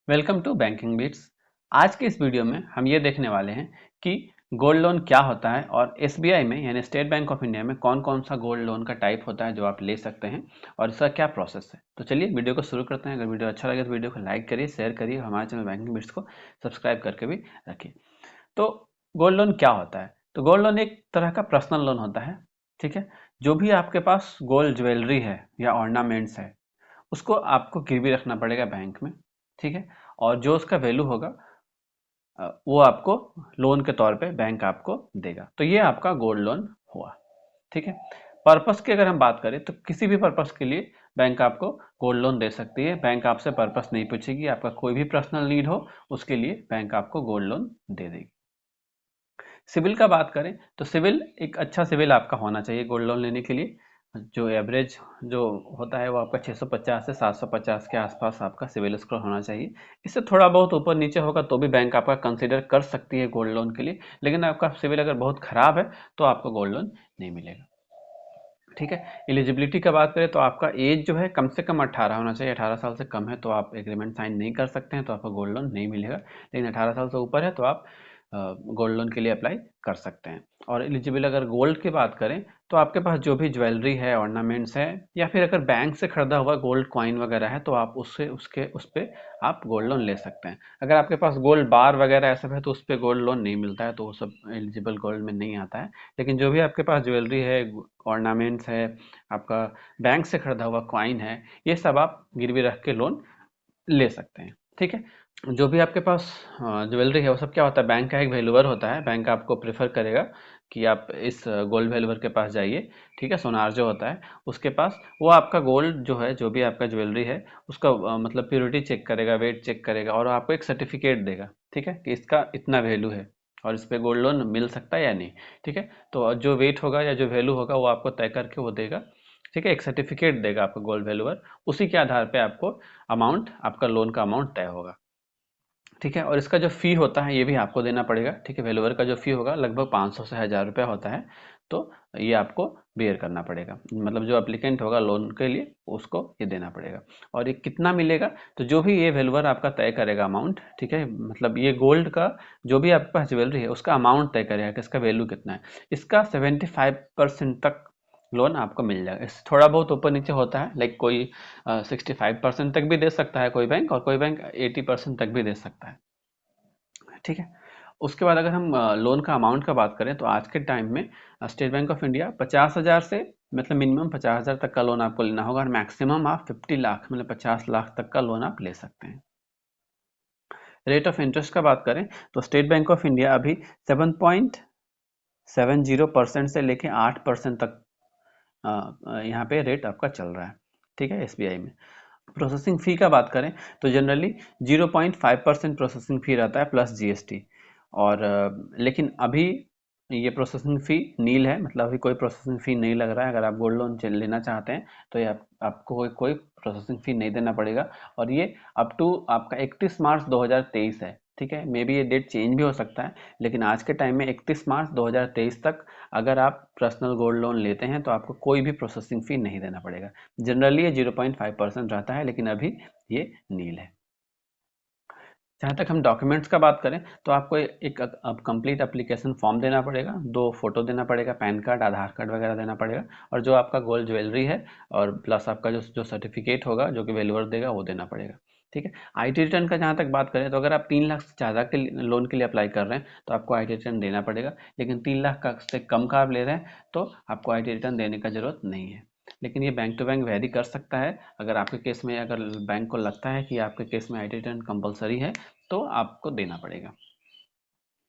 Welcome to banking bits. आज के इस वीडियो में हम ये देखने वाले हैं कि गोल्ड लोन क्या होता है और एसबीआई में यानी स्टेट बैंक ऑफ इंडिया में कौन कौन सा गोल्ड लोन का टाइप होता है जो आप ले सकते हैं और इसका क्या प्रोसेस है। तो चलिए वीडियो को शुरू करते हैं। अगर वीडियो अच्छा लगे तो वीडियो को लाइक करिए, शेयर करिए, हमारे चैनल बैंकिंग बिट्स को सब्सक्राइब करके भी रखिए। तो गोल्ड लोन क्या होता है? तो गोल्ड लोन एक तरह का पर्सनल लोन होता है। ठीक है, जो भी आपके पास गोल्ड ज्वेलरी है या ऑर्नामेंट्स है उसको आपको गिरवी रखना पड़ेगा बैंक में। ठीक है, और जो उसका वैल्यू होगा वो आपको लोन के तौर पे बैंक आपको देगा। तो ये आपका गोल्ड लोन हुआ। ठीक है, पर्पस की अगर हम बात करें तो किसी भी पर्पस के लिए बैंक आपको गोल्ड लोन दे सकती है। बैंक आपसे पर्पस नहीं पूछेगी, आपका कोई भी पर्सनल नीड हो उसके लिए बैंक आपको गोल्ड लोन दे देगी। सिविल का बात करें तो सिविल एक अच्छा सिविल आपका होना चाहिए गोल्ड लोन लेने के लिए। जो एवरेज जो होता है वो आपका 650 से 750 के आसपास आपका सिविल स्कोर होना चाहिए। इससे थोड़ा बहुत ऊपर नीचे होगा तो भी बैंक आपका कंसिडर कर सकती है गोल्ड लोन के लिए, लेकिन आपका सिविल अगर बहुत खराब है तो आपको गोल्ड लोन नहीं मिलेगा। ठीक है, एलिजिबिलिटी का बात करें तो आपका एज जो है कम से कम 18 होना चाहिए। 18 साल से कम है तो आप एग्रीमेंट साइन नहीं कर सकते हैं, तो आपको गोल्ड लोन नहीं मिलेगा। लेकिन 18 साल से ऊपर है तो आप गोल्ड लोन के लिए अप्लाई कर सकते हैं। और एलिजिबल अगर गोल्ड की बात करें तो आपके पास जो भी ज्वेलरी है, ऑर्नामेंट्स है, या फिर अगर बैंक से खरीदा हुआ गोल्ड कॉइन वगैरह है तो आप उससे उसके उस पर आप गोल्ड लोन ले सकते हैं। अगर आपके पास गोल्ड बार वगैरह ऐसा है तो उस पर गोल्ड लोन नहीं मिलता है, तो वो सब एलिजिबल गोल्ड में नहीं आता है। लेकिन जो भी आपके पास ज्वेलरी है, ऑर्नामेंट्स है, आपका बैंक से खरीदा हुआ कॉइन है, ये सब आप गिरवी रख के लोन ले सकते हैं। ठीक है, जो भी आपके पास ज्वेलरी है वो सब क्या होता है, बैंक का एक वैल्यूअर होता है। बैंक आपको प्रेफर करेगा कि आप इस गोल्ड वैल्यूअर के पास जाइए। ठीक है, सोनार जो होता है उसके पास, वो आपका गोल्ड जो है, जो भी आपका ज्वेलरी है उसका मतलब प्योरिटी चेक करेगा, वेट चेक करेगा और आपको एक सर्टिफिकेट देगा। ठीक है, कि इसका इतना वैल्यू है और इस पे गोल्ड लोन मिल सकता है या नहीं। ठीक है, तो जो वेट होगा या जो वैल्यू होगा वो आपको तय करके वो देगा। ठीक है, एक सर्टिफिकेट देगा आपको गोल्ड वैल्यूअर, उसी के आधार पे आपको अमाउंट, आपका लोन का अमाउंट तय होगा। ठीक है, और इसका जो फ़ी होता है ये भी आपको देना पड़ेगा। ठीक है, वैल्यूअर का जो फ़ी होगा लगभग 500 से 1000 रुपया होता है। तो ये आपको बेयर करना पड़ेगा, मतलब जो एप्लीकेंट होगा लोन के लिए उसको ये देना पड़ेगा। और ये कितना मिलेगा, तो जो भी ये वैल्यूअर आपका तय करेगा अमाउंट, ठीक है, मतलब ये गोल्ड का जो भी आपके पास ज्वेलरी है उसका अमाउंट तय करेगा कि इसका वैल्यू कितना है। इसका 75% तक लोन आपको मिल जाएगा। इससे थोड़ा बहुत ऊपर नीचे होता है, लाइक कोई 65% तक भी दे सकता है कोई बैंक, और कोई बैंक 80% तक भी दे सकता है। ठीक है, उसके बाद अगर हम लोन का अमाउंट का बात करें तो आज के टाइम में स्टेट बैंक ऑफ इंडिया 50,000 से, मतलब मिनिमम 50,000 तक का लोन आपको लेना होगा और मैक्सिमम आप 50 लाख मतलब 50 लाख तक का लोन आप ले सकते हैं। रेट ऑफ इंटरेस्ट का बात करें तो स्टेट बैंक ऑफ इंडिया अभी 7.70% से लेके 8% तक यहाँ पे रेट आपका चल रहा है। ठीक है, एसबीआई में। प्रोसेसिंग फ़ी का बात करें तो जनरली 0.5% प्रोसेसिंग फ़ी रहता है प्लस जीएसटी। और लेकिन अभी ये प्रोसेसिंग फ़ी नील है, मतलब अभी कोई प्रोसेसिंग फ़ी नहीं लग रहा है। अगर आप गोल्ड लोन लेना चाहते हैं तो ये आपको कोई प्रोसेसिंग फ़ी नहीं देना पड़ेगा। और ये अप टू आपका 31 मार्च 2023 है। ठीक है, मे बी ये डेट चेंज भी हो सकता है, लेकिन आज के टाइम में 31 मार्च 2023 तक अगर आप पर्सनल गोल्ड लोन लेते हैं तो आपको कोई भी प्रोसेसिंग फ़ी नहीं देना पड़ेगा। जनरली ये 0.5% रहता है, लेकिन अभी ये नील है। जहाँ तक हम डॉक्यूमेंट्स का बात करें तो आपको एक कंप्लीट एप्लीकेशन फॉर्म देना पड़ेगा, 2 फोटो देना पड़ेगा, पैन कार्ड, आधार कार्ड वगैरह देना पड़ेगा, और जो आपका गोल्ड ज्वेलरी है और प्लस आपका जो जो सर्टिफिकेट होगा जो कि वैल्यूअर देगा वो देना पड़ेगा। ठीक है, आईटी रिटर्न का जहाँ तक बात करें तो अगर आप 3 लाख से ज़्यादा के लोन के लिए अप्लाई कर रहे हैं तो आपको आईटी रिटर्न देना पड़ेगा। लेकिन 3 लाख का से कम का आप ले रहे हैं तो आपको आईटी रिटर्न देने का ज़रूरत नहीं है। लेकिन ये बैंक टू बैंक वेरी कर सकता है। अगर आपके केस में, अगर बैंक को लगता है कि आपके केस में आईटी रिटर्न कंपलसरी है तो आपको देना पड़ेगा।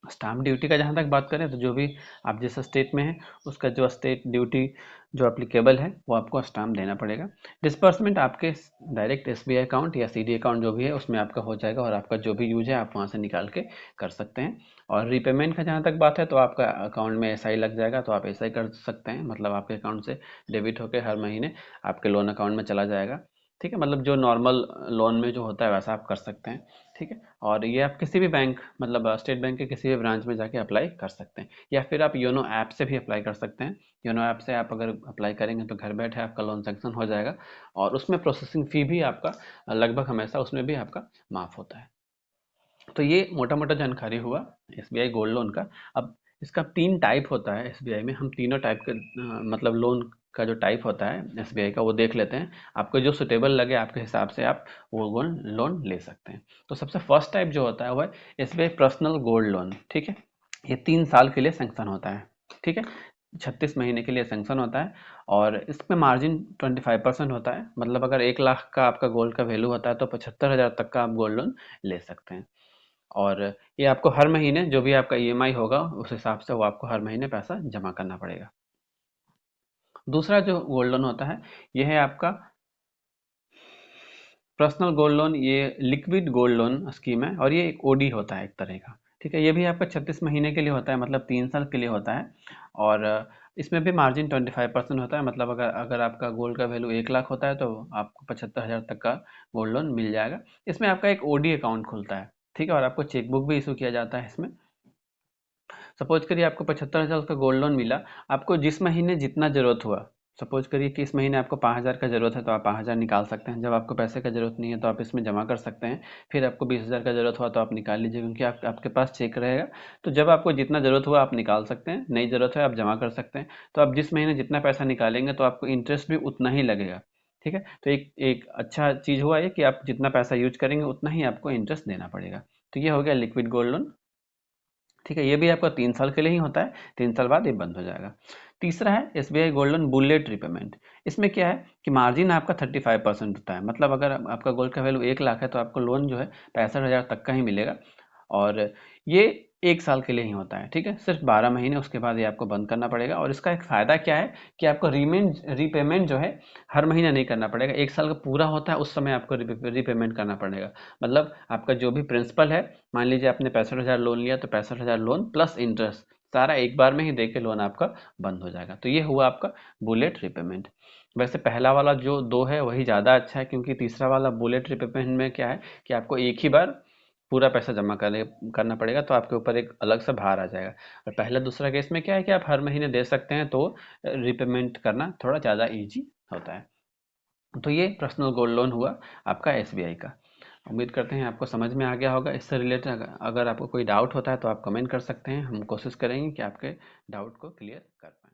स्टाम्प ड्यूटी का जहाँ तक बात करें तो जो भी आप जिस स्टेट में हैं उसका जो स्टेट ड्यूटी जो एप्लीकेबल है वो आपको स्टाम्प देना पड़ेगा। डिस्बर्समेंट आपके डायरेक्ट एसबीआई अकाउंट या सीडी अकाउंट जो भी है उसमें आपका हो जाएगा, और आपका जो भी यूज है आप वहाँ से निकाल के कर सकते हैं। और रीपेमेंट का जहाँ तक बात है तो आपका अकाउंट में एसआई लग जाएगा, तो आप एसआई कर सकते हैं, मतलब आपके अकाउंट से डेबिट होकर हर महीने आपके लोन अकाउंट में चला जाएगा। ठीक है, मतलब जो नॉर्मल लोन में जो होता है वैसा आप कर सकते हैं। ठीक है, और ये आप किसी भी बैंक, मतलब स्टेट बैंक के किसी भी ब्रांच में जाके अप्लाई कर सकते हैं, या फिर आप योनो ऐप से भी अप्लाई कर सकते हैं। योनो ऐप से आप अगर अप्लाई करेंगे तो घर बैठे आपका लोन सेंक्शन हो जाएगा, और उसमें प्रोसेसिंग फ़ी भी आपका लगभग हमेशा उसमें भी आपका माफ़ होता है। तो ये मोटा मोटा जानकारी हुआ एसबीआई गोल्ड लोन का। अब इसका 3 टाइप होता है एसबीआई में, हम तीनों टाइप के मतलब लोन का जो टाइप होता है एसबीआई का वो देख लेते हैं। आपको जो सुटेबल लगे आपके हिसाब से आप वो गोल्ड लोन ले सकते हैं। तो सबसे फर्स्ट टाइप जो होता है वो है एसबीआई पर्सनल गोल्ड लोन। ठीक है, ये 3 साल के लिए सेंक्शन होता है। ठीक है, 36 महीने के लिए सेंक्शन होता है, और इसमें मार्जिन 25% होता है। मतलब अगर 1 लाख का आपका गोल्ड का वैल्यू होता है तो 75,000 तक का आप गोल्ड लोन ले सकते हैं। और ये आपको हर महीने जो भी आपका ईएमआई होगा उस हिसाब से वो आपको हर महीने पैसा जमा करना पड़ेगा। दूसरा जो गोल्ड लोन होता है ये है आपका पर्सनल गोल्ड लोन। ये लिक्विड गोल्ड लोन स्कीम है, और ये एक ओडी होता है एक तरह का। ठीक है, ये भी आपका 36 महीने के लिए होता है, मतलब 3 साल के लिए होता है। और इसमें भी मार्जिन 25% होता है। मतलब अगर अगर आपका गोल्ड का वैल्यू 1 लाख होता है तो आपको 75,000 तक का गोल्ड लोन मिल जाएगा। इसमें आपका एक ओडी अकाउंट खुलता है। ठीक है, और आपको चेकबुक भी इशू किया जाता है इसमें। सपोज करिए आपको 75,000 का गोल्ड लोन मिला, आपको जिस महीने जितना ज़रूरत हुआ, सपोज करिए कि इस महीने आपको 5,000 का ज़रूरत है तो आप 5,000 निकाल सकते हैं। जब आपको पैसे का ज़रूरत नहीं है तो आप इसमें जमा कर सकते हैं। फिर आपको 20,000 का ज़रूरत हुआ तो आप निकाल लीजिए, क्योंकि आपके पास चेक रहेगा। तो जब आपको जितना ज़रूरत हुआ आप निकाल सकते हैं, नहीं ज़रूरत है आप जमा कर सकते हैं। तो आप जिस महीने जितना पैसा निकालेंगे तो आपको इंटरेस्ट भी उतना ही लगेगा। ठीक है, तो एक एक अच्छा चीज़ हुआ है कि आप जितना पैसा यूज करेंगे उतना ही आपको इंटरेस्ट देना पड़ेगा। तो ये हो गया लिक्विड गोल्ड लोन। ठीक है, ये भी आपका 3 साल के लिए ही होता है, 3 साल बाद ये बंद हो जाएगा। तीसरा है SBI gold loan bullet repayment. इसमें क्या है कि मार्जिन आपका 35% होता है। मतलब अगर आपका गोल्ड का वैल्यू 1 लाख है तो आपको लोन जो है 65,000 तक का ही मिलेगा, और ये 1 साल के लिए ही होता है। ठीक है, सिर्फ 12 महीने, उसके बाद ये आपको बंद करना पड़ेगा। और इसका एक फ़ायदा क्या है कि आपको रीपेमेंट जो है हर महीने नहीं करना पड़ेगा। 1 साल का पूरा होता है उस समय आपको रीपेमेंट करना पड़ेगा। मतलब आपका जो भी प्रिंसिपल है, मान लीजिए आपने 65,000 लोन लिया तो 65,000 लोन प्लस इंटरेस्ट सारा एक बार में ही दे के लोन आपका बंद हो जाएगा। तो ये हुआ आपका बुलेट रिपेमेंट। वैसे पहला वाला जो दो है वही ज़्यादा अच्छा है, क्योंकि तीसरा वाला बुलेट रिपेमेंट में क्या है कि आपको एक ही बार पूरा पैसा जमा करना पड़ेगा, तो आपके ऊपर एक अलग सा भार आ जाएगा। और पहला दूसरा केस में क्या है कि आप हर महीने दे सकते हैं, तो रिपेमेंट करना थोड़ा ज़्यादा इजी होता है। तो ये पर्सनल गोल्ड लोन हुआ आपका एसबीआई का। उम्मीद करते हैं आपको समझ में आ गया होगा। इससे रिलेटेड अगर आपको कोई डाउट होता है तो आप कमेंट कर सकते हैं, हम कोशिश करेंगे कि आपके डाउट को क्लियर कर पाएँ।